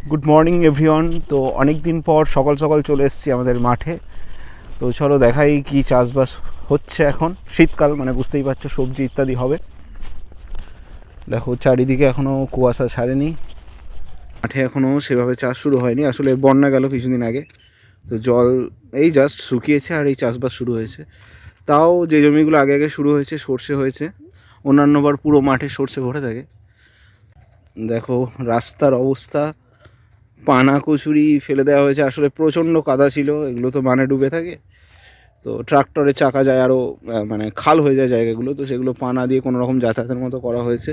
Good morning everyone. তো অনেক দিন পর সকাল সকাল চলে এসেছি আমাদের মাঠে। তো চলো দেখাই কি চাষবাস হচ্ছে। এখন শীতকাল, মানে বুঝতেই পারছো, সবজি ইত্যাদি হবে। দেখো চারিদিকে এখনও কুয়াশা ছাড়েনি, মাঠে এখনও সেভাবে চাষ শুরু হয়নি। আসলে বন্যা গেল কিছুদিন আগে, তো জল এই জাস্ট শুকিয়েছে আর এই চাষবাস শুরু হয়েছে। তাও যে জমিগুলো আগে আগে শুরু হয়েছে, সর্ষে হয়েছে, অন্যান্যবার পুরো মাঠে সর্ষে ভরে থাকে। দেখো রাস্তার অবস্থা, পানা কচুরি ফেলে দেওয়া হয়েছে। আসলে প্রচণ্ড কাদা ছিল, এগুলো তো মানে ডুবে থাকে, তো ট্রাক্টরের চাকা যায় আরও, মানে খাল হয়ে যায় জায়গাগুলো, তো সেগুলো পানা দিয়ে কোনো রকম যাতায়াতের মতো করা হয়েছে।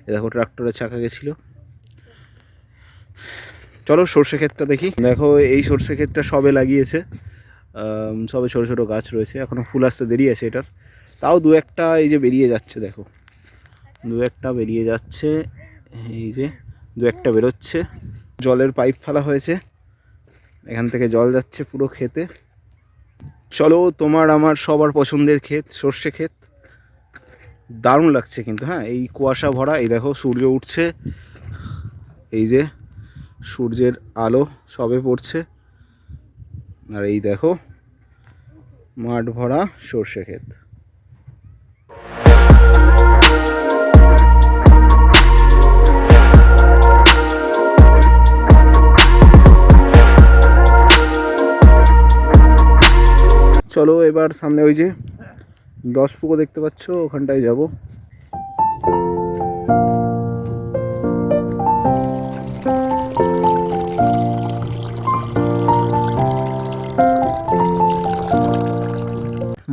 এ দেখো ট্রাক্টরের চাকা গেছিলো। চলো সর্ষে ক্ষেতটা দেখি। দেখো এই সর্ষে ক্ষেতটা সবে লাগিয়েছে, সবে ছোটো ছোটো গাছ রয়েছে, এখনও ফুল আসতে দেরি আছে এটার। তাও দু একটা এই যে বেরিয়ে যাচ্ছে, দেখো দু একটা বেরিয়ে যাচ্ছে, এই যে দু একটা বেরোচ্ছে। জলের পাইপ ফেলা হয়েছে, এখান থেকে জল যাচ্ছে পুরো ক্ষেতে। চলো তোমার আমার সবার পছন্দের ক্ষেত, সর্ষে ক্ষেত। দারুণ লাগছে কিন্তু, হ্যাঁ এই কুয়াশা ভরা। এই দেখো সূর্য উঠছে, এই যে সূর্যের আলো সবে পড়ছে, আর এই দেখো মাঠ ভরা সর্ষে ক্ষেত। চলো এবার সামনে ওই যে 10 পুকুর দেখতে পাচ্ছ, ওখানটায় যাব।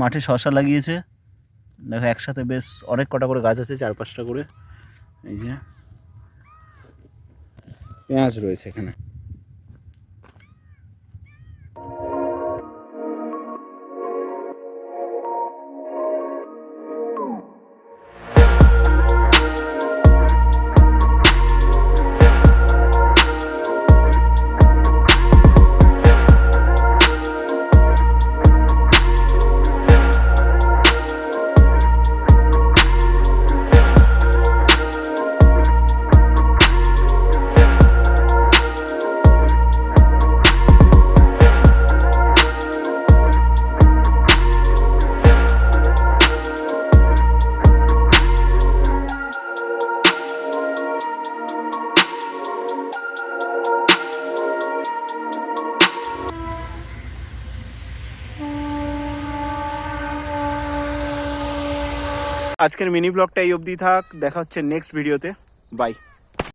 মাঠে শশা লাগিয়েছে, দেখো একসাথে বেশ অনেক কটা করে গাছ আছে, 4-5টা করে। এই যে পেঁয়াজ রয়েছে এখানে। আজকের মিনি ব্লগটা এই অবধি থাক, দেখা হচ্ছে নেক্সট ভিডিওতে। বাই।